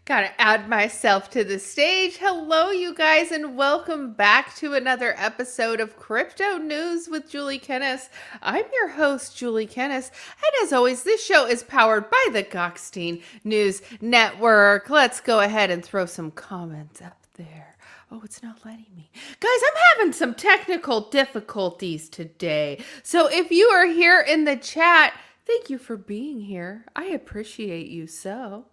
Gotta add myself to the stage. Hello, you guys, and welcome back to another episode of Crypto News with Julie Kennis. I'm your host, Julie Kennis, and as always, this show is powered by the Gokhshtein News Network. Let's go ahead and throw some comments up there. Oh, it's not letting me. Guys, I'm having some technical difficulties today. So if you are here in the chat, thank you for being here. I appreciate you so.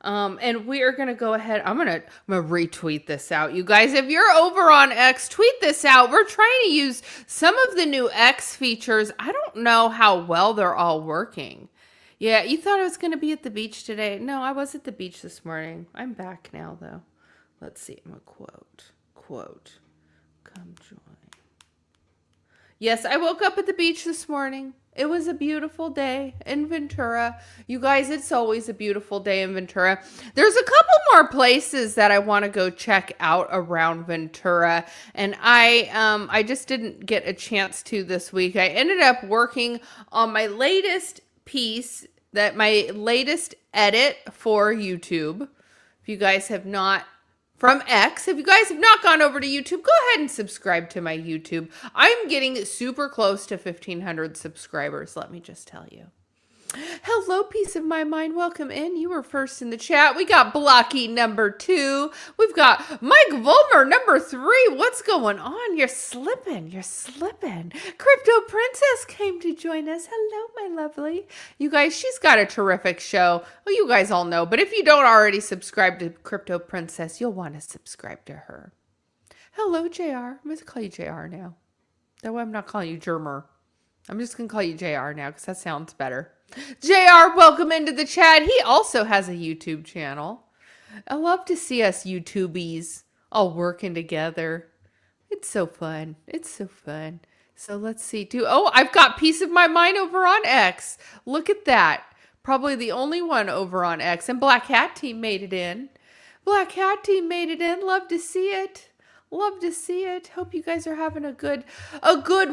And we are going to go ahead. I'm going to retweet this out. You guys, if you're over on X, tweet this out. We're trying to use some of the new X features. I don't know how well they're all working. Yeah, you thought I was going to be at the beach today. No, I was at the beach this morning. I'm back now, though. Let's see. I'm going to quote, come join. Yes, I woke up at the beach this morning. It was a beautiful day in Ventura. You guys, it's always a beautiful day in Ventura. There's a couple more places that I want to go check out around Ventura. And I just didn't get a chance to this week. I ended up working on my latest piece, my latest edit for YouTube. If you guys have not From X. If you guys have not gone over to YouTube, go ahead and subscribe to my YouTube. I'm getting super close to 1,500 subscribers, let me just tell you. Hello, Peace of My Mind. Welcome in. You were first in the chat. We got Blocky number 2. We've got Mike Volmer number 3. What's going on? You're slipping. You're slipping. Crypto Princess came to join us. Hello, my lovely. You guys, she's got a terrific show. Well, you guys all know, but if you don't already subscribe to Crypto Princess, you'll want to subscribe to her. Hello, JR. I'm going to call you JR now. Though I'm not calling you Germer. I'm just going to call you JR now because that sounds better. JR, welcome into the chat. He also has a YouTube channel. I love to see us YouTubies all working together. It's so fun. It's so fun. So let's see. Oh, I've got Peace of My Mind over on X. Look at that. Probably the only one over on X. And Black Hat Team made it in. Black Hat Team made it in. Love to see it. Love to see it. Hope you guys are having a good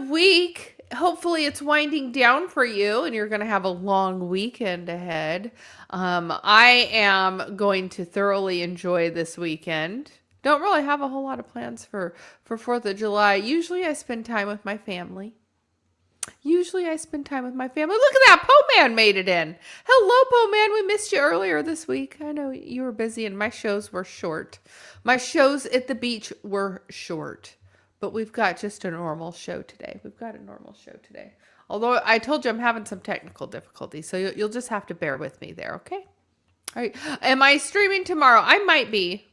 week. Hopefully it's winding down for you and you're going to have a long weekend ahead. I am going to thoroughly enjoy this weekend. Don't really have a whole lot of plans for 4th of July. Usually I spend time with my family. Look at that. Po-Man made it in. Hello, Po-Man. We missed you earlier this week. I know you were busy and my shows were short. My shows at the beach were short. But we've got just a normal show today. Although I told you I'm having some technical difficulties. So you'll just have to bear with me there, okay? All right. Am I streaming tomorrow? I might be.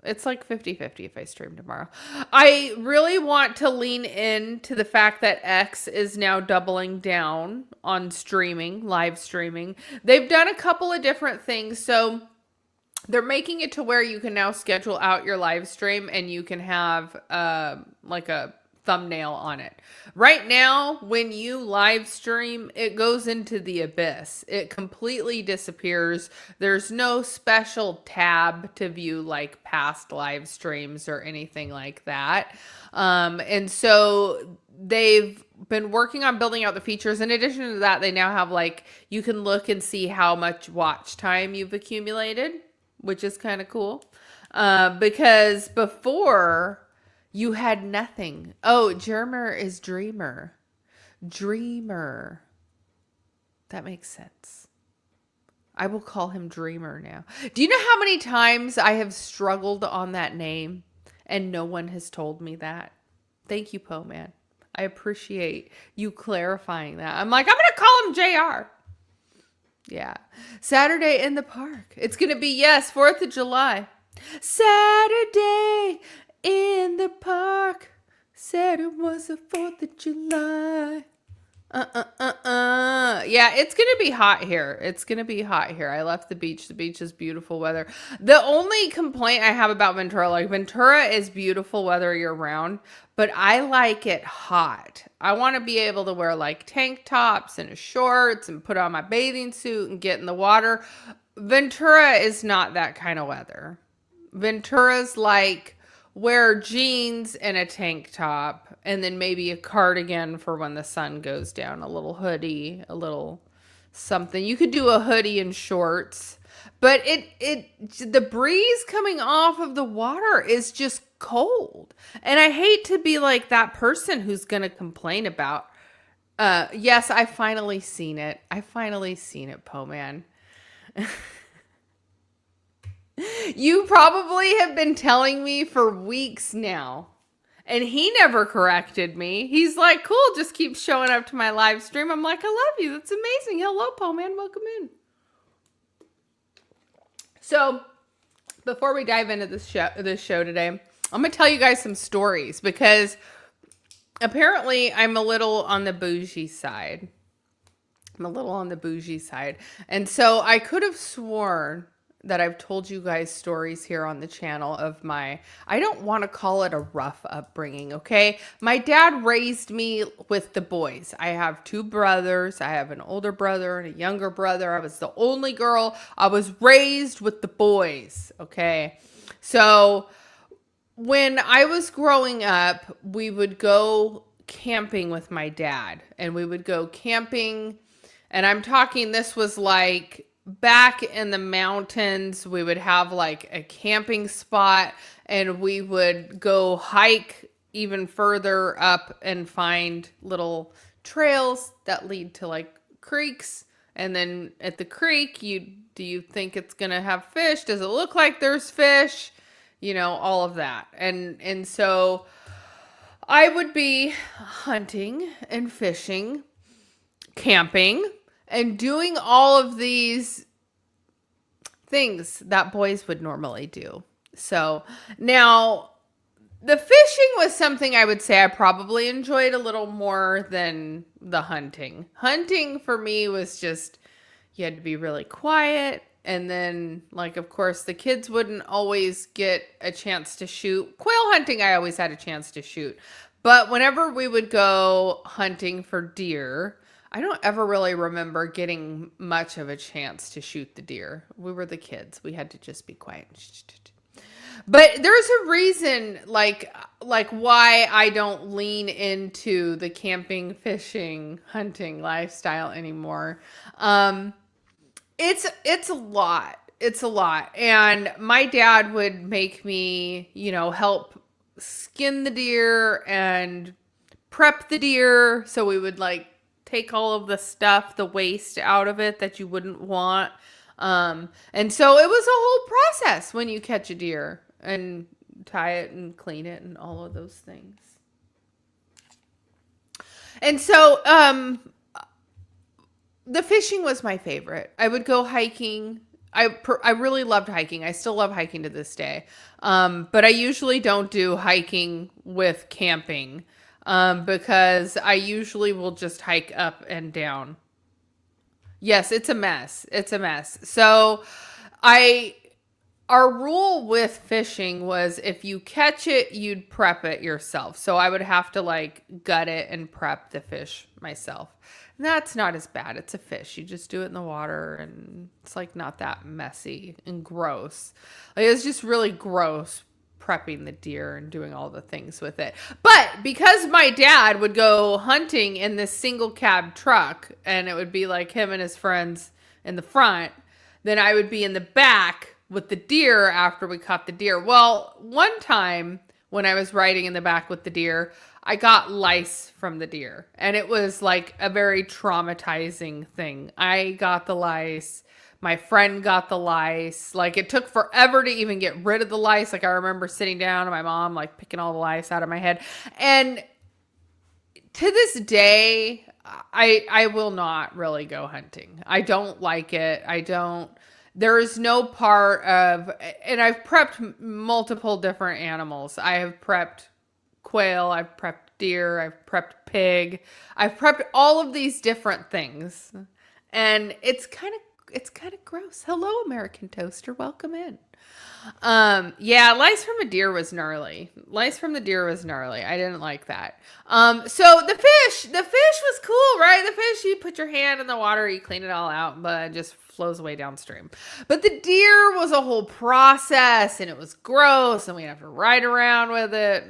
It's like 50-50 if I stream tomorrow. I really want to lean into the fact that X is now doubling down on streaming, live streaming. They've done a couple of different things. So they're making it to where you can now schedule out your live stream and you can have like a thumbnail on it. Right now, when you live stream, it goes into the abyss. It completely disappears. There's no special tab to view like past live streams or anything like that. And so they've been working on building out the features. In addition to that, they now have like, you can look and see how much watch time you've accumulated, which is kind of cool. Because before you had nothing. Oh, Germer is Dreamer. Dreamer. That makes sense. I will call him Dreamer now. Do you know how many times I have struggled on that name and no one has told me that? Thank you, Po-Man. I appreciate you clarifying that. I'm like, I'm going to call him JR. Yeah. Saturday in the park. It's going to be, yes, 4th of July. Saturday in the park. Said it was the 4th of July. Yeah, it's going to be hot here. I left the beach. The beach is beautiful weather. The only complaint I have about Ventura, like Ventura is beautiful weather year round, but I like it hot. I want to be able to wear like tank tops and shorts and put on my bathing suit and get in the water. Ventura is not that kind of weather. Ventura's like wear jeans and a tank top and then maybe a cardigan for when the sun goes down, a little hoodie, a little something. You could do a hoodie and shorts, but the breeze coming off of the water is just cold. And I hate to be like that person who's going to complain about, yes, I finally seen it. Po man. You probably have been telling me for weeks now. And he never corrected me. He's like, cool, just keep showing up to my live stream. I'm like, I love you. That's amazing. Hello, Po Man. Welcome in. So, before we dive into this show today, I'm going to tell you guys some stories because apparently I'm a little on the bougie side. And so I could have sworn that I've told you guys stories here on the channel of I don't want to call it a rough upbringing, okay? My dad raised me with the boys. I have 2 brothers. I have an older brother and a younger brother. I was the only girl. I was raised with the boys, okay? So when I was growing up, we would go camping with my dad, and we would go camping, and I'm talking, this was like back in the mountains. We would have like a camping spot, and we would go hike even further up and find little trails that lead to like creeks. And then at the creek, do you think it's going to have fish? Does it look like there's fish? You know, all of that. And so I would be hunting and fishing, camping, and doing all of these things that boys would normally do. So now the fishing was something I would say I probably enjoyed a little more than the hunting. Hunting for me was just, you had to be really quiet. And then, like, of course, the kids wouldn't always get a chance to shoot. Quail hunting, I always had a chance to shoot. But whenever we would go hunting for deer, I don't ever really remember getting much of a chance to shoot the deer. We were the kids. We had to just be quiet. But there's a reason, like why I don't lean into the camping, fishing, hunting lifestyle anymore. It's a lot. It's a lot. And my dad would make me, help skin the deer and prep the deer. So we would like take all of the stuff, the waste out of it that you wouldn't want. And so it was a whole process when you catch a deer and tie it and clean it and all of those things. And so, the fishing was my favorite. I would go hiking. I really loved hiking. I still love hiking to this day. But I usually don't do hiking with camping. Because I usually will just hike up and down. Yes, it's a mess. It's a mess. So our rule with fishing was if you catch it, you'd prep it yourself. So I would have to like gut it and prep the fish myself. And that's not as bad. It's a fish. You just do it in the water and it's like not that messy and gross. Like, it's just really gross prepping the deer and doing all the things with it. But because my dad would go hunting in this single cab truck and it would be like him and his friends in the front, then I would be in the back with the deer after we caught the deer. Well, one time when I was riding in the back with the deer, I got lice from the deer, and it was like a very traumatizing thing. I got the lice. My friend got the lice. Like, it took forever to even get rid of the lice. Like, I remember sitting down and my mom like picking all the lice out of my head. And to this day, I will not really go hunting. I don't like it. There is no part of, and I've prepped multiple different animals. I have prepped quail, I've prepped deer, I've prepped pig. I've prepped all of these different things. And it's kind of gross. Hello, American Toaster. Welcome in. Yeah, lice from a deer was gnarly. I didn't like that. So the fish was cool, right? The fish, you put your hand in the water, you clean it all out, but it just flows away downstream. But the deer was a whole process, and it was gross, and we'd have to ride around with it.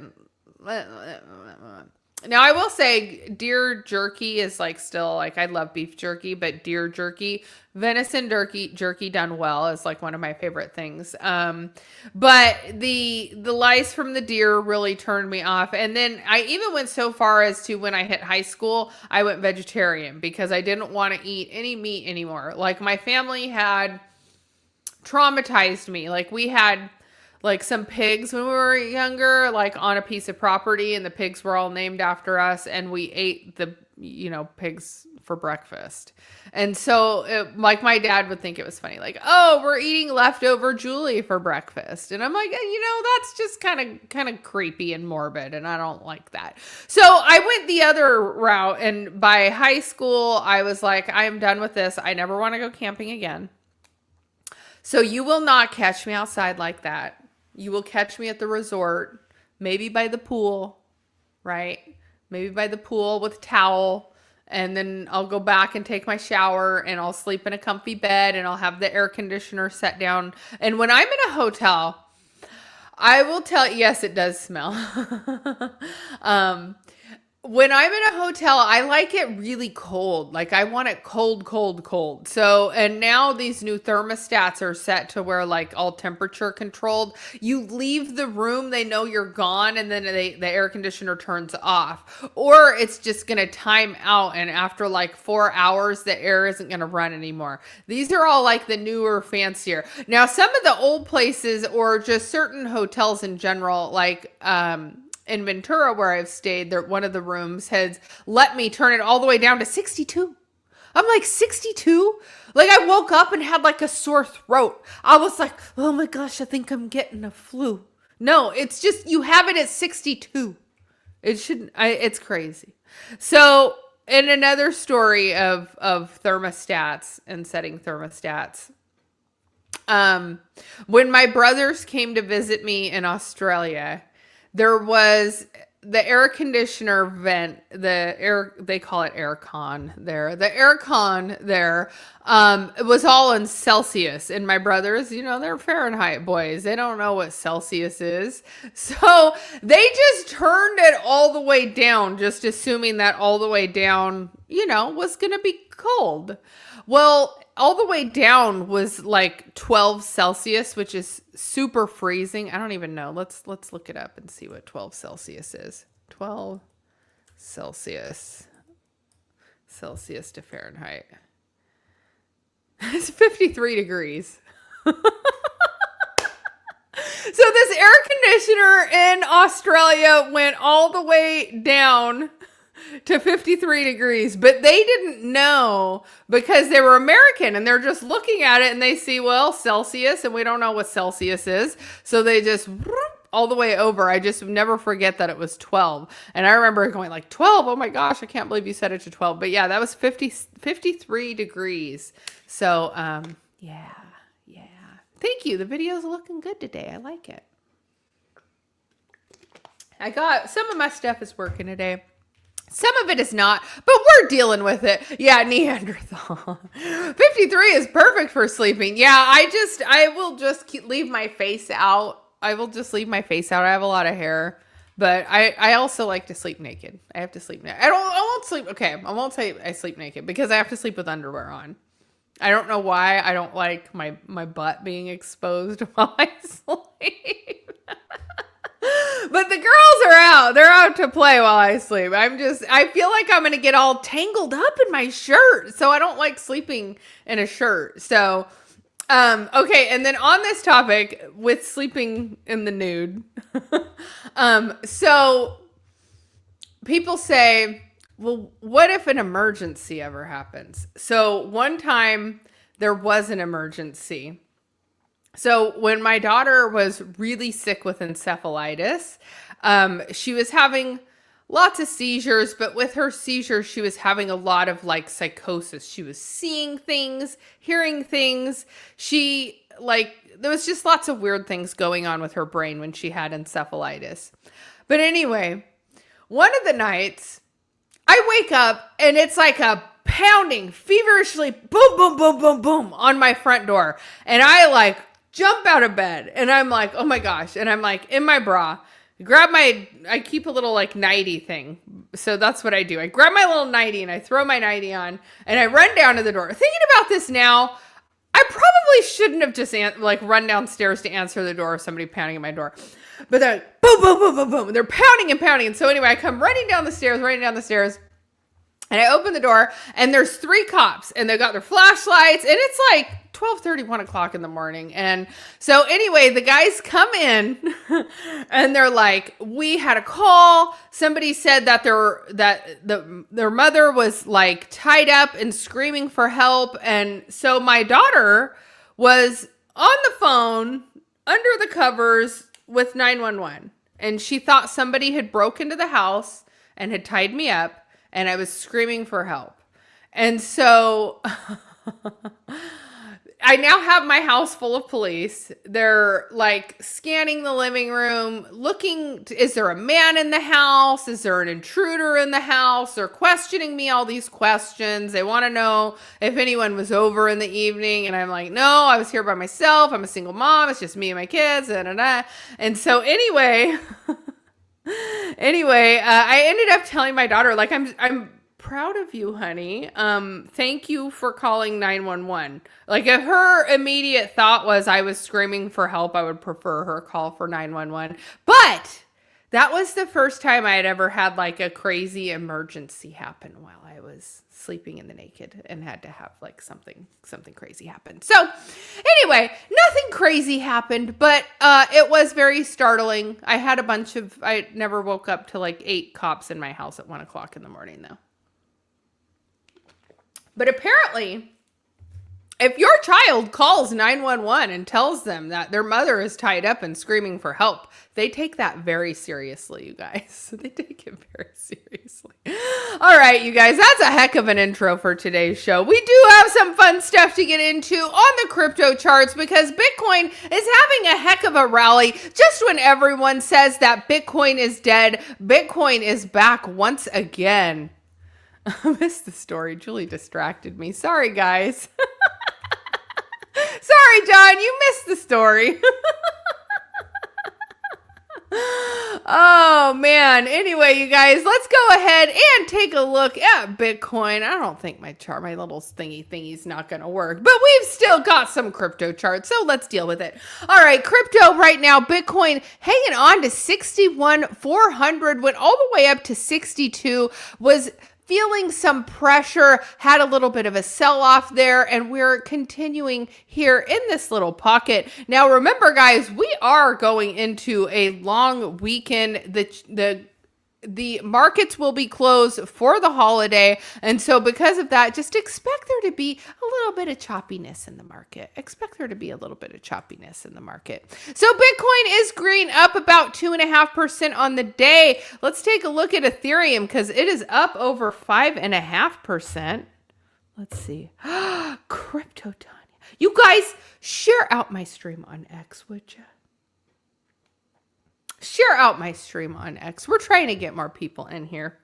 Now I will say deer jerky is like still like, I love beef jerky, but deer jerky, venison jerky done well is like one of my favorite things. But the lice from the deer really turned me off. And then I even went so far as to, when I hit high school, I went vegetarian because I didn't want to eat any meat anymore. Like my family had traumatized me. Like we had like some pigs when we were younger, like on a piece of property, and the pigs were all named after us, and we ate the, pigs for breakfast. And so like my dad would think it was funny, like, oh, we're eating leftover Julie for breakfast. And I'm like, that's just kind of creepy and morbid, and I don't like that. So I went the other route, and by high school, I was like, I am done with this. I never want to go camping again. So you will not catch me outside like that. You will catch me at the resort, maybe by the pool, right? Maybe by the pool with a towel. And then I'll go back and take my shower, and I'll sleep in a comfy bed, and I'll have the air conditioner set down. And when I'm in a hotel, I will tell, yes, it does smell. When I'm in a hotel, I like it really cold. Like I want it cold, cold, cold. So, and now these new thermostats are set to where like all temperature controlled. You leave the room, they know you're gone, and then the air conditioner turns off. Or it's just going to time out, and after like 4 hours, the air isn't going to run anymore. These are all like the newer, fancier. Now, some of the old places, or just certain hotels in general, like, in Ventura, where I've stayed, there, one of the rooms has let me turn it all the way down to 62. I'm like, 62? Like I woke up and had like a sore throat. I was like, oh my gosh, I think I'm getting a flu. No, it's just, you have it at 62. It shouldn't, it's crazy. So in another story of thermostats and setting thermostats, when my brothers came to visit me in Australia, there was the air conditioner vent, they call it air con there. The air con there, it was all in Celsius. And my brothers, they're Fahrenheit boys. They don't know what Celsius is. So they just turned it all the way down, just assuming that all the way down, was going to be cold. Well, all the way down was like 12 Celsius, which is super freezing. I don't even know. Let's look it up and see what 12 Celsius is. 12 Celsius. Celsius to Fahrenheit. It's 53 degrees. So this air conditioner in Australia went all the way down to 53 degrees, but they didn't know because they were American, and they're just looking at it and they see, well, Celsius, and we don't know what Celsius is. So they just all the way over. I just never forget that it was 12. And I remember going like 12. Oh my gosh, I can't believe you set it to 12. But yeah, that was 53 degrees. So, yeah. Thank you. The video's looking good today. I like it. I got some of my stuff is working today. Some of it is not, but we're dealing with it. Yeah, Neanderthal. 53 is perfect for sleeping. Yeah, I will just leave my face out. I will just leave my face out. I have a lot of hair, but I also like to sleep naked. I have to sleep naked. I won't sleep. Okay, I won't say I sleep naked because I have to sleep with underwear on. I don't know why. I don't like my butt being exposed while I sleep. But the girls are out. They're out to play while I sleep. I feel like I'm going to get all tangled up in my shirt. So I don't like sleeping in a shirt. So, okay. And then on this topic with sleeping in the nude. So people say, well, what if an emergency ever happens? So one time there was an emergency. So when my daughter was really sick with encephalitis, she was having lots of seizures, but with her seizures, she was having a lot of like psychosis. She was seeing things, hearing things. There was just lots of weird things going on with her brain when she had encephalitis. But anyway, one of the nights I wake up and it's like a pounding feverishly boom, boom, boom, boom, boom on my front door. And I like jump out of bed and I'm like, oh my gosh. And I'm like in my bra I keep a little like nightie thing. So that's what I do. I grab my little nightie and I throw my nightie on and I run down to the door. Thinking about this now, I probably shouldn't have just run downstairs to answer the door if somebody pounding at my door. But they're like, boom, boom, boom, boom, boom. They're pounding and pounding. And so anyway, I come running down the stairs. And I open the door and there's 3 cops and they got their flashlights and it's like 12:30, 1 o'clock in the morning. And so anyway, the guys come in and they're like, we had a call. Somebody said that their mother was like tied up and screaming for help. And so my daughter was on the phone under the covers with 911. And she thought somebody had broke into the house and had tied me up. And I was screaming for help. And so I now have my house full of police. They're like scanning the living room, looking, is there a man in the house? Is there an intruder in the house? They're questioning me all these questions. They want to know if anyone was over in the evening. And I'm like, no, I was here by myself. I'm a single mom. It's just me and my kids. And so anyway... I ended up telling my daughter, like, I'm proud of you, honey. Thank you for calling 911. Like, if her immediate thought was I was screaming for help, I would prefer her call for 911. But that was the first time I had ever had like a crazy emergency happen while I was sleeping in the naked and had to have like something crazy happen. So anyway, nothing crazy happened, but it was very startling. I never woke up to like 8 cops in my house at 1 o'clock in the morning though. But apparently, if your child calls 911 and tells them that their mother is tied up and screaming for help, they take that very seriously, you guys. They take it very seriously. All right, you guys, that's a heck of an intro for today's show. We do have some fun stuff to get into on the crypto charts because Bitcoin is having a heck of a rally. Just when everyone says that Bitcoin is dead, Bitcoin is back once again. I missed the story. Julie distracted me. Sorry, guys. Sorry, John, you missed the story. Oh, man. Anyway, you guys, let's go ahead and take a look at Bitcoin. I don't think my little thingy's not going to work, but we've still got some crypto charts, so let's deal with it. All right, crypto right now, Bitcoin hanging on to 61,400, went all the way up to 62, was feeling some pressure, had a little bit of a sell-off there, and we're continuing here in this little pocket. Now, remember, guys, we are going into a long weekend. The markets will be closed for the holiday, and so because of that, just expect there to be a little bit of choppiness in the market. So Bitcoin is green, up about 2.5% on the day. Let's take a look at Ethereum because it is up over 5.5%. Let's see. Crypto Tanya. You guys, share out my stream on X, would you? Share out my stream on X. We're trying to get more people in here.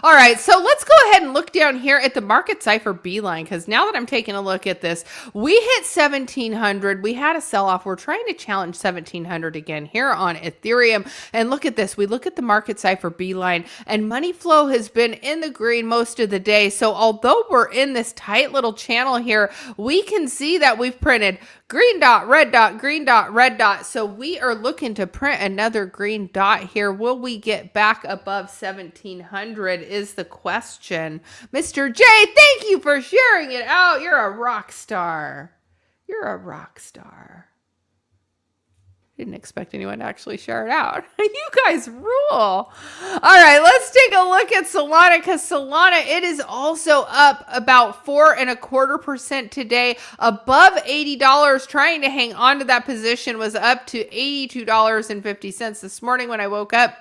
All right, so let's go ahead and look down here at the market Cipher Beeline, because now that I'm taking a look at this, we hit 1,700. We had a sell-off. We're trying to challenge 1,700 again here on Ethereum. And look at this. We look at the market Cipher Beeline, and money flow has been in the green most of the day. So although we're in this tight little channel here, we can see that we've printed green dot, red dot, green dot, red dot. So we are looking to print another green dot here. Will we get back above 1,700 is the question. Mr. J, thank you for sharing it out. You're a rock star. Didn't expect anyone to actually share it out. You guys rule. All right, let's take a look at Solana, because Solana, it is also up about 4.25% today, above $80, trying to hang on to that position, was up to $82.50 this morning when I woke up,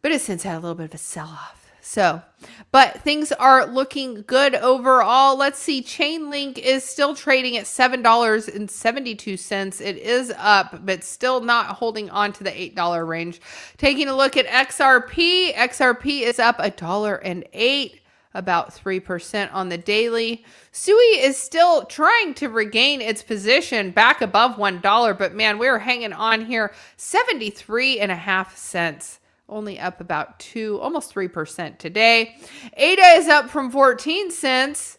but it's since had a little bit of a sell-off. So, but things are looking good overall. Let's see. Chainlink is still trading at $7.72. It is up, but still not holding on to the $8 range. Taking a look at XRP. XRP is up $1.08. about 3% on the daily. SUI is still trying to regain its position back above $1, but man, we're hanging on here. 73.5 cents. Only up about almost 3% today. ADA is up from 14 cents.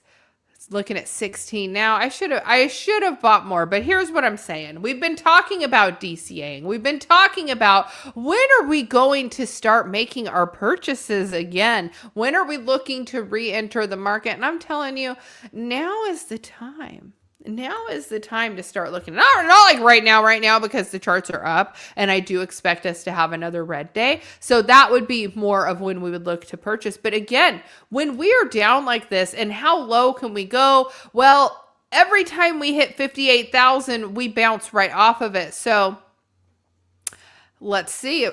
Looking at 16 now. I should have bought more, but here's what I'm saying. We've been talking about DCAing. We've been talking about when are we going to start making our purchases again? When are we looking to re-enter the market? And I'm telling you, now is the time. Now is the time to start looking. Not like right now, because the charts are up and I do expect us to have another red day. So that would be more of when we would look to purchase. But again, when we are down like this, and how low can we go? Well, every time we hit 58,000, we bounce right off of it. So let's see.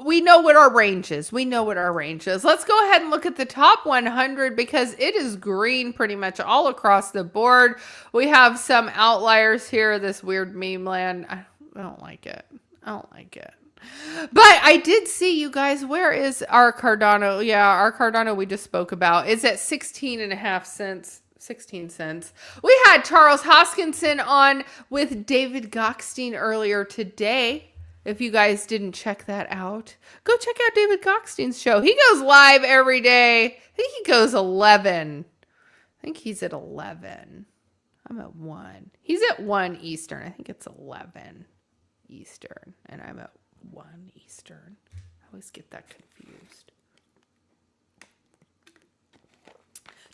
We know what our range is. Let's go ahead and look at the top 100 because it is green pretty much all across the board. We have some outliers here. This weird meme land. I don't like it. But I did see, you guys, where is our Cardano? Yeah, our Cardano we just spoke about is at 16.5 cents. 16 cents. We had Charles Hoskinson on with David Gokhshtein earlier today. If you guys didn't check that out, go check out David Gokhstein's show. He goes live every day. I think he goes 11. I think he's at 11. I'm at 1. He's at 1 Eastern. I think it's 11 Eastern. And I'm at 1 Eastern. I always get that confused.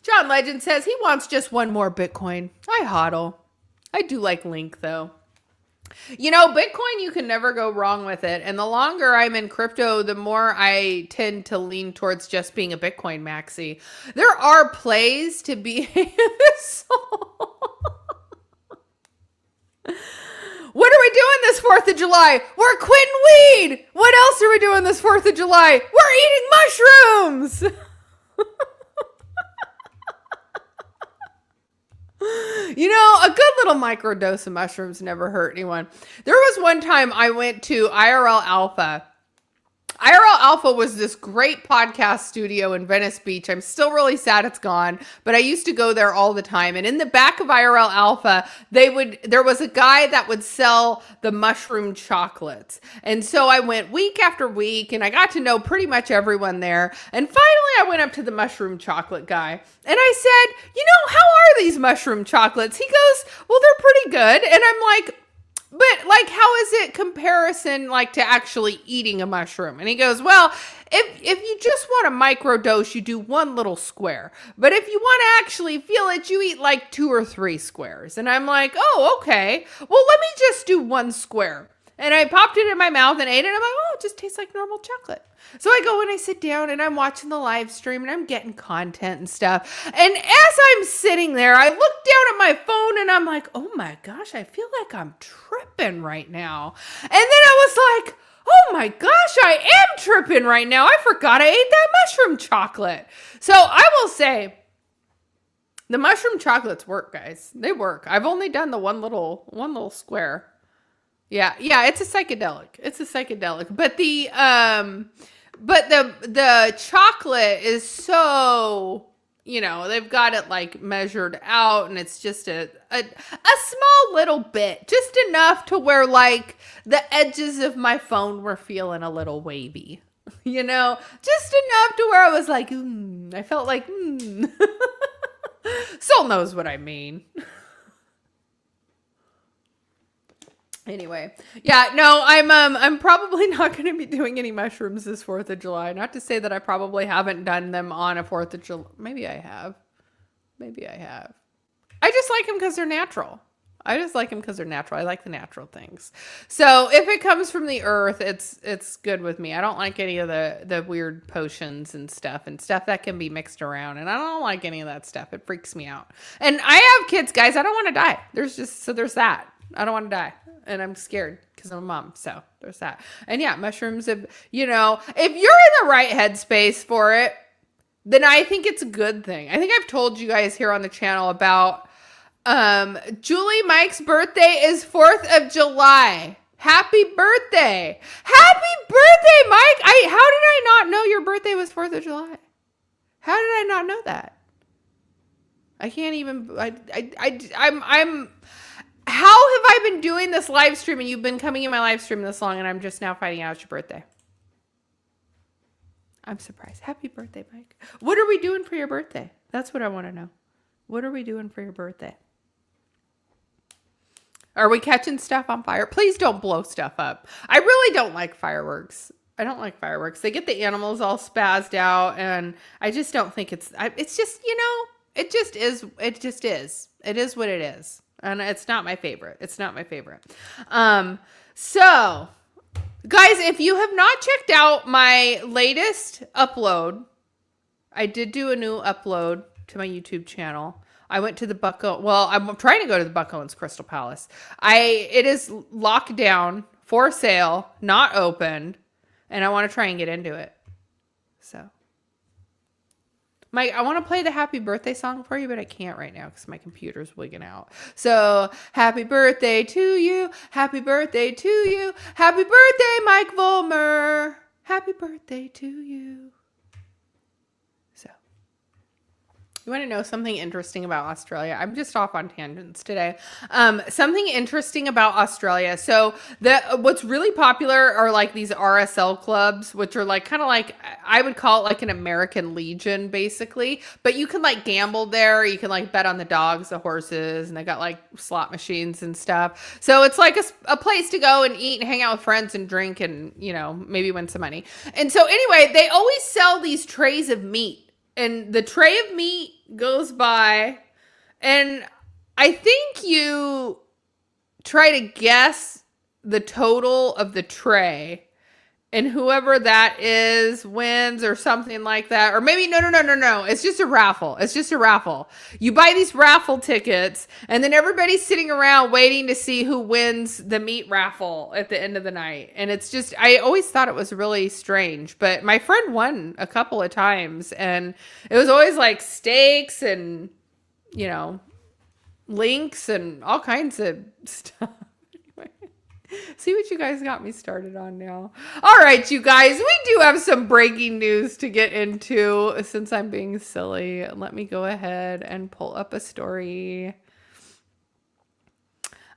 John Legend says he wants just one more Bitcoin. I hodl. I do like Link, though. You know, Bitcoin, you can never go wrong with it. And the longer I'm in crypto, the more I tend to lean towards just being a Bitcoin maxi. There are plays to be... What are we doing this 4th of July? We're quitting weed. What else are we doing this 4th of July? We're eating mushrooms. You know, a good little micro dose of mushrooms never hurt anyone. There was one time I went to IRL Alpha. IRL Alpha was this great podcast studio in Venice Beach. I'm still really sad it's gone, but I used to go there all the time. And in the back of IRL Alpha, there was a guy that would sell the mushroom chocolates. And so I went week after week and I got to know pretty much everyone there. And finally I went up to the mushroom chocolate guy and I said, you know, how are these mushroom chocolates? He goes, well, they're pretty good. And I'm like, but like, how is it comparison like to actually eating a mushroom? And he goes, well, if you just want a micro dose, you do one little square. But if you want to actually feel it, you eat like 2 or 3 squares. And I'm like, oh, okay. Well, let me just do 1 square. And I popped it in my mouth and ate it. And I'm like, oh, it just tastes like normal chocolate. So I go and I sit down and I'm watching the live stream and I'm getting content and stuff. And as I'm sitting there, I look down at my phone and I'm like, oh my gosh, I feel like I'm tripping right now. And then I was like, oh my gosh, I am tripping right now. I forgot I ate that mushroom chocolate. So I will say, the mushroom chocolates work, guys. They work. I've only done the one little square. Yeah, it's a psychedelic. But the chocolate is so, you know, they've got it like measured out and it's just a small little bit, just enough to where like the edges of my phone were feeling a little wavy, you know, just enough to where I was like, I felt like, Soul knows what I mean. Anyway, yeah, no, I'm probably not going to be doing any mushrooms this 4th of July. Not to say that I probably haven't done them on a 4th of July. Maybe I have. I just like them because they're natural. I like the natural things. So if it comes from the earth, it's good with me. I don't like any of the weird potions and stuff that can be mixed around. And I don't like any of that stuff. It freaks me out. And I have kids, guys. I don't want to die. There's that. I don't want to die. And I'm scared because I'm a mom. So there's that. And yeah, mushrooms, if you're in the right headspace for it, then I think it's a good thing. I think I've told you guys here on the channel about Julie Mike's birthday is 4th of July. Happy birthday. Happy birthday, Mike. How did I not know your birthday was 4th of July? How did I not know that? I can't even, I'm, how have I been doing this live stream and you've been coming in my live stream this long and I'm just now finding out it's your birthday? I'm surprised. Happy birthday, Mike. What are we doing for your birthday? That's what I want to know. What are we doing for your birthday? Are we catching stuff on fire? Please don't blow stuff up. I really don't like fireworks. I don't like fireworks. They get the animals all spazzed out, and I just don't think it's just, it just is. It just is. It is what it is. And it's not my favorite. It's not my favorite. So, guys, if you have not checked out my latest upload, I did do a new upload to my YouTube channel. I went to the I'm trying to go to the Buck Owens Crystal Palace. It is locked down, for sale, not opened, and I want to try and get into it. So, Mike, I want to play the happy birthday song for you, but I can't right now because my computer's wigging out. So, happy birthday to you. Happy birthday to you. Happy birthday, Mike Vollmer. Happy birthday to you. So, you want to know something interesting about Australia? I'm just off on tangents today. Something interesting about Australia. So what's really popular are like these RSL clubs, which are like kind of like, I would call it like an American Legion basically, but you can like gamble there. You can like bet on the dogs, the horses, and they got like slot machines and stuff. So it's like a place to go and eat and hang out with friends and drink and, maybe win some money. And so anyway, they always sell these trays of meat. And the tray of meat goes by, and I think you try to guess the total of the tray, and whoever that is wins or something like that. Or maybe, no. It's just a raffle. It's just a raffle. You buy these raffle tickets, and then everybody's sitting around waiting to see who wins the meat raffle at the end of the night. And it's just, I always thought it was really strange. But my friend won a couple of times, and it was always like steaks and, links and all kinds of stuff. See what you guys got me started on now. All right, you guys, we do have some breaking news to get into. Since I'm being silly, let me go ahead and pull up a story.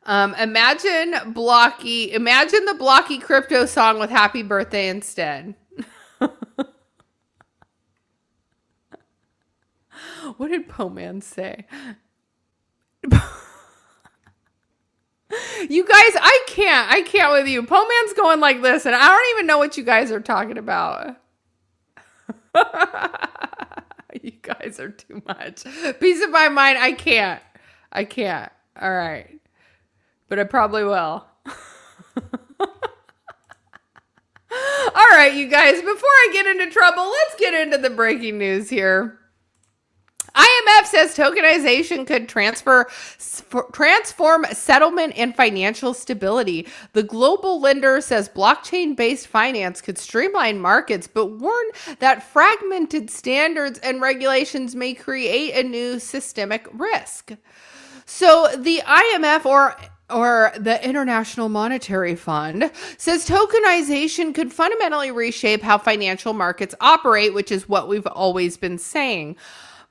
Imagine the Blocky crypto song with happy birthday instead. What did Po-Man say? You guys, I can't with you. Po-Man's going like this, and I don't even know what you guys are talking about. You guys are too much. Peace of my mind, I can't. All right. But I probably will. All right, you guys, before I get into trouble, let's get into the breaking news here. IMF says tokenization could transform settlement and financial stability. The global lender says blockchain-based finance could streamline markets, but warn that fragmented standards and regulations may create a new systemic risk. So the IMF or the International Monetary Fund says tokenization could fundamentally reshape how financial markets operate, which is what we've always been saying.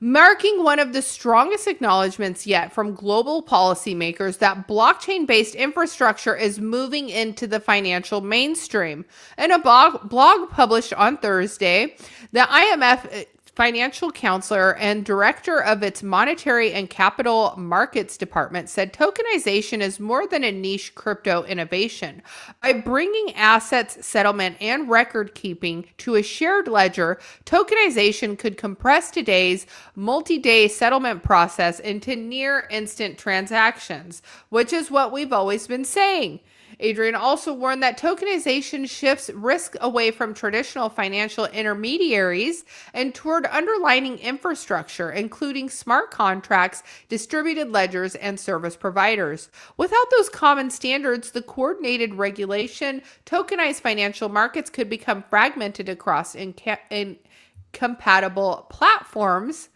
Marking one of the strongest acknowledgments yet from global policymakers that blockchain-based infrastructure is moving into the financial mainstream. In a blog published on Thursday, the IMF financial counselor and director of its monetary and capital markets department said tokenization is more than a niche crypto innovation. By bringing assets, settlement, and record keeping to a shared ledger, tokenization could compress today's multi-day settlement process into near instant transactions, which is what we've always been saying. Adrian also warned that tokenization shifts risk away from traditional financial intermediaries and toward underlying infrastructure, including smart contracts, distributed ledgers, and service providers. Without those common standards, the coordinated regulation, tokenized financial markets could become fragmented across incompatible platforms,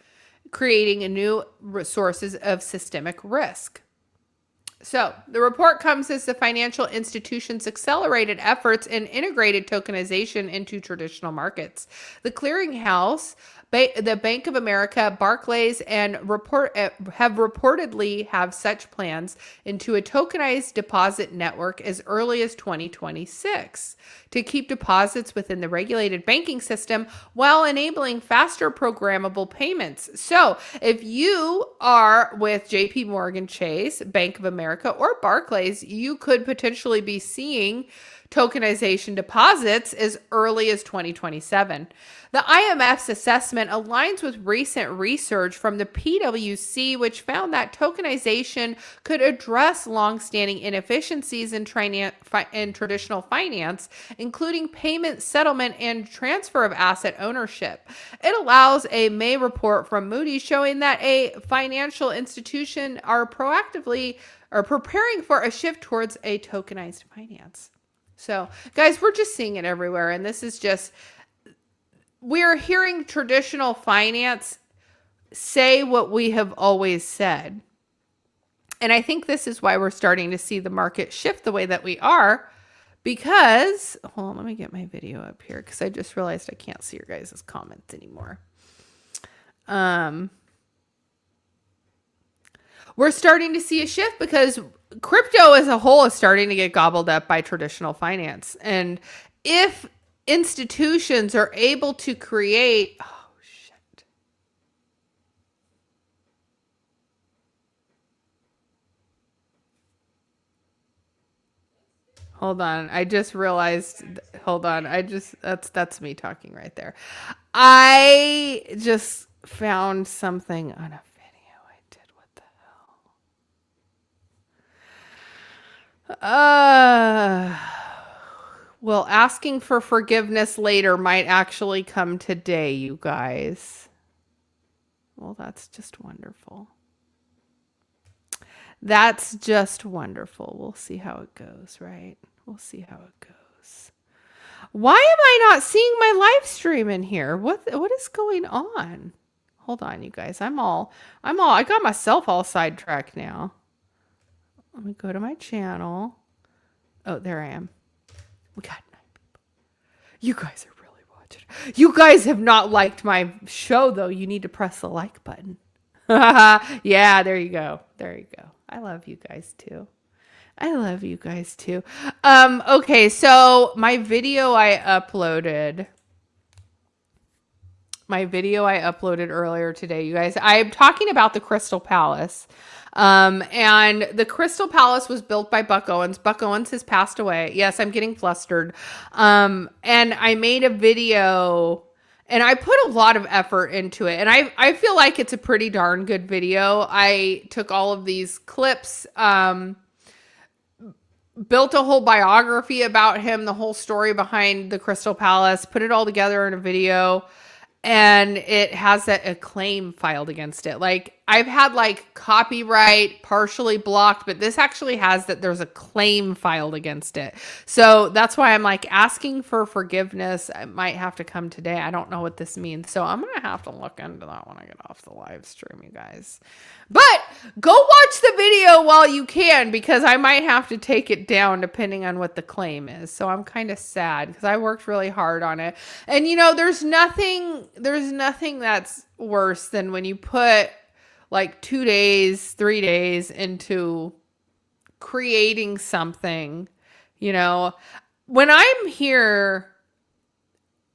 creating a new sources of systemic risk. So the report comes as the financial institutions accelerated efforts in integrated tokenization into traditional markets. The clearinghouse the Bank of America, Barclays, and have reportedly have such plans into a tokenized deposit network as early as 2026 to keep deposits within the regulated banking system while enabling faster programmable payments. So if you are with JP Morgan Chase, Bank of America, or Barclays, you could potentially be seeing tokenization deposits as early as 2027. The IMF's assessment aligns with recent research from the PwC, which found that tokenization could address longstanding inefficiencies in traditional finance, including payment, settlement, and transfer of asset ownership. It allows a May report from Moody's showing that a financial institution are proactively or preparing for a shift towards a tokenized finance. So, guys, we're just seeing it everywhere. And this is just, we're hearing traditional finance say what we have always said. And I think this is why we're starting to see the market shift the way that we are. Because, hold on, let me get my video up here because I just realized I can't see your guys' comments anymore. We're starting to see a shift because crypto as a whole is starting to get gobbled up by traditional finance. And if institutions are able to create, oh shit. Hold on. I just realized, hold on. That's me talking right there. I just found something on a well, asking for forgiveness later might actually come today, you guys. Well, that's just wonderful. That's just wonderful. We'll see how it goes, right? We'll see how it goes. Why am I not seeing my live stream in here? What is going on? Hold on, you guys. I got myself all sidetracked now. Let me go to my channel. Oh, there I am. We got 9 people. You guys are really watching. You guys have not liked my show, though. You need to press the like button. Yeah, there you go. There you go. I love you guys, too. I love you guys, too. Okay, so my video I uploaded earlier today, you guys. I'm talking about the Crystal Palace. And the Crystal Palace was built by Buck Owens. Buck Owens has passed away. Yes, I'm getting flustered. And I made a video and I put a lot of effort into it. And I feel like it's a pretty darn good video. I took all of these clips, built a whole biography about him, the whole story behind the Crystal Palace, put it all together in a video. And it has a claim filed against it. Like, I've had like copyright partially blocked, but this actually has that there's a claim filed against it. So that's why I'm like asking for forgiveness. It might have to come today. I don't know what this means. So I'm going to have to look into that when I get off the live stream, you guys. But go watch the video while you can, because I might have to take it down depending on what the claim is. So I'm kind of sad because I worked really hard on it. And you know, there's nothing that's worse than when you put like 2 days, 3 days into creating something. You know, when I'm here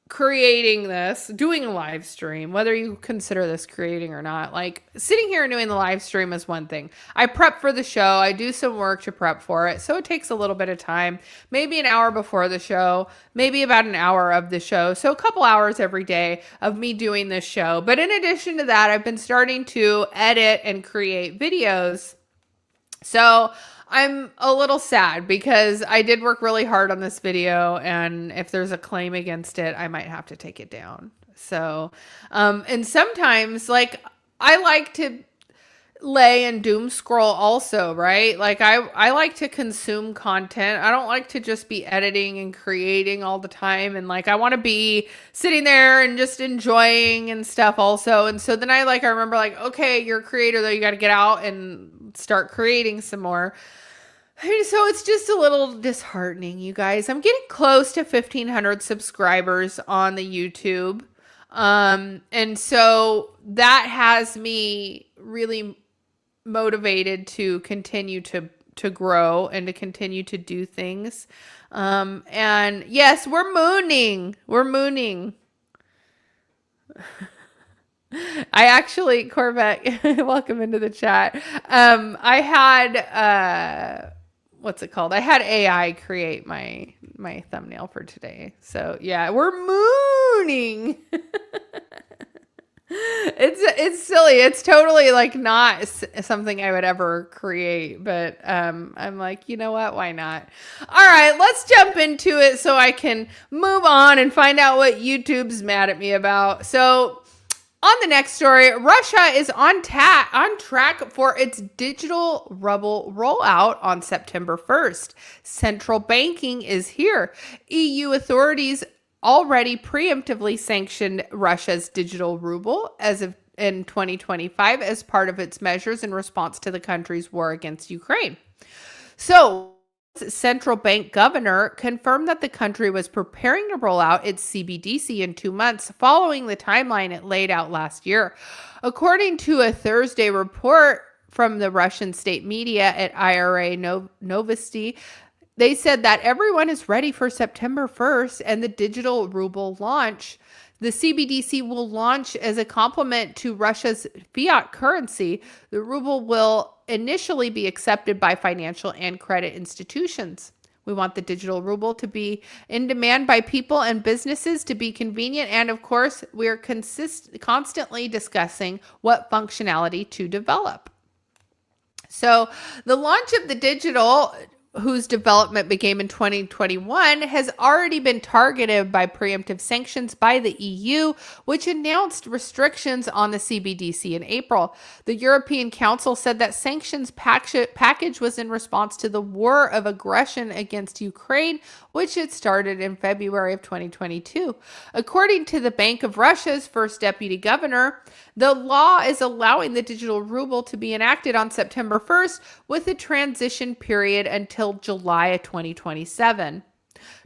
creating this, doing a live stream, whether you consider this creating or not, like sitting here and doing the live stream is one thing. I prep for the show. I do some work to prep for it. So it takes a little bit of time, maybe an hour before the show, maybe about an hour of the show. So a couple hours every day of me doing this show. But in addition to that, I've been starting to edit and create videos. So I'm a little sad because I did work really hard on this video, and if there's a claim against it, I might have to take it down. So, and sometimes like I like to lay and doom scroll also, right? Like I like to consume content. I don't like to just be editing and creating all the time. And like, I want to be sitting there and just enjoying and stuff also. And so then I remember like, okay, you're a creator though. You got to get out and start creating some more. So it's just a little disheartening, you guys. I'm getting close to 1,500 subscribers on the YouTube. And so that has me really motivated to continue to grow and to continue to do things. And yes, we're mooning. We're mooning. I actually, Corvette, welcome into the chat. I had what's it called? I had AI create my thumbnail for today. So yeah, we're mooning. It's silly. It's totally like not something I would ever create, but I'm like, you know what? Why not? All right, let's jump into it so I can move on and find out what YouTube's mad at me about. So on the next story, Russia is on track for its digital ruble rollout on September 1st. Central banking is here. EU authorities already preemptively sanctioned Russia's digital ruble as of in 2025 as part of its measures in response to the country's war against Ukraine. So, central bank governor confirmed that the country was preparing to roll out its CBDC in 2 months following the timeline it laid out last year. According to a Thursday report from the Russian state media at IRA Novosti, they said that everyone is ready for September 1st and the digital ruble launch. The CBDC will launch as a complement to Russia's fiat currency. The ruble will initially be accepted by financial and credit institutions. We want the digital ruble to be in demand by people and businesses, to be convenient, and of course, we're constantly discussing what functionality to develop. So the launch of the digital, whose development began in 2021, has already been targeted by preemptive sanctions by the EU, which announced restrictions on the CBDC in April. The European Council said that sanctions package was in response to the war of aggression against Ukraine, which had started in February of 2022. According to the Bank of Russia's first deputy governor, the law is allowing the digital ruble to be enacted on September 1st with a transition period until July of 2027.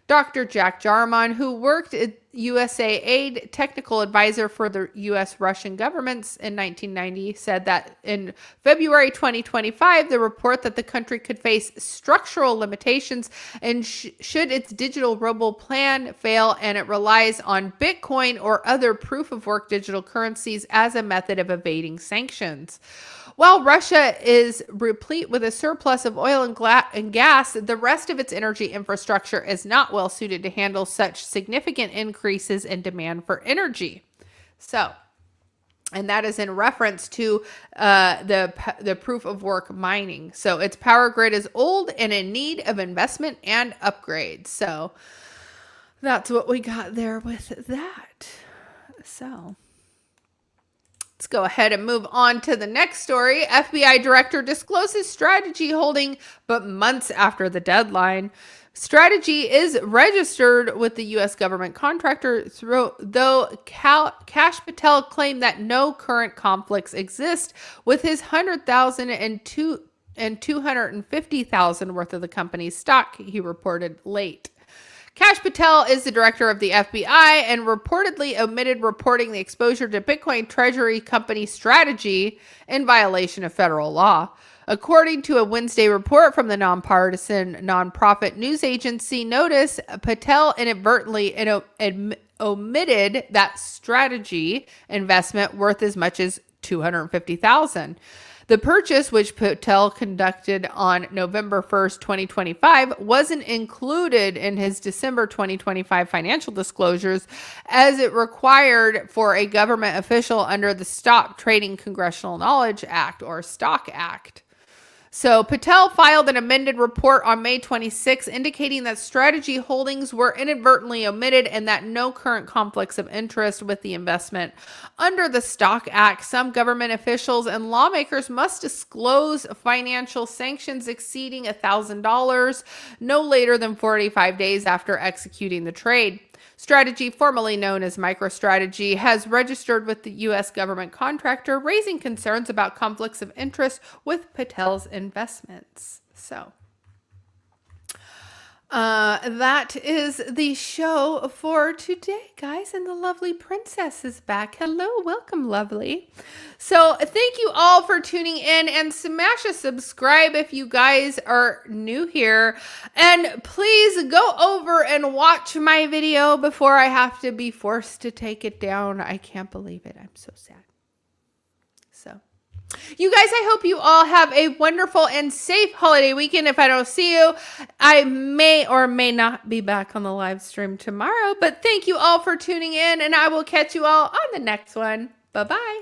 Dr. Jack Jarman, who worked at USAID technical advisor for the U.S.-Russian governments in 1990, said that in February 2025, the report that the country could face structural limitations and should its digital ruble plan fail and it relies on Bitcoin or other proof-of-work digital currencies as a method of evading sanctions. While Russia is replete with a surplus of oil and gas, the rest of its energy infrastructure is not well suited to handle such significant increases in demand for energy. So, and that is in reference to the proof of work mining. So its power grid is old and in need of investment and upgrades. So that's what we got there with that. So let's go ahead and move on to the next story. FBI director discloses strategy holding, but months after the deadline. Strategy is registered with the U.S. government contractor, though Kash Patel claimed that no current conflicts exist with his $100,000 and $250,000 worth of the company's stock, he reported late. Kash Patel is the director of the FBI and reportedly omitted reporting the exposure to Bitcoin Treasury company Strategy in violation of federal law. According to a Wednesday report from the nonpartisan nonprofit news agency Notice, Patel inadvertently omitted that Strategy investment worth as much as $250,000. The purchase, which Patel conducted on November 1st, 2025, wasn't included in his December 2025 financial disclosures as it required for a government official under the Stop Trading Congressional Knowledge Act, or STOCK Act. So Patel filed an amended report on May 26, indicating that Strategy holdings were inadvertently omitted and that no current conflicts of interest with the investment. Under the STOCK Act, some government officials and lawmakers must disclose financial sanctions exceeding $1,000 no later than 45 days after executing the trade. Strategy, formerly known as MicroStrategy, has registered with the U.S. government contractor, raising concerns about conflicts of interest with Patel's investments. So, That is the show for today, guys. And the lovely princess is back. Hello, welcome, lovely. So thank you all for tuning in, and smash a subscribe if you guys are new here. And please go over and watch my video before I have to be forced to take it down. I can't believe it. I'm so sad. So you guys, I hope you all have a wonderful and safe holiday weekend. If I don't see you, I may or may not be back on the live stream tomorrow. But thank you all for tuning in, and I will catch you all on the next one. Bye-bye.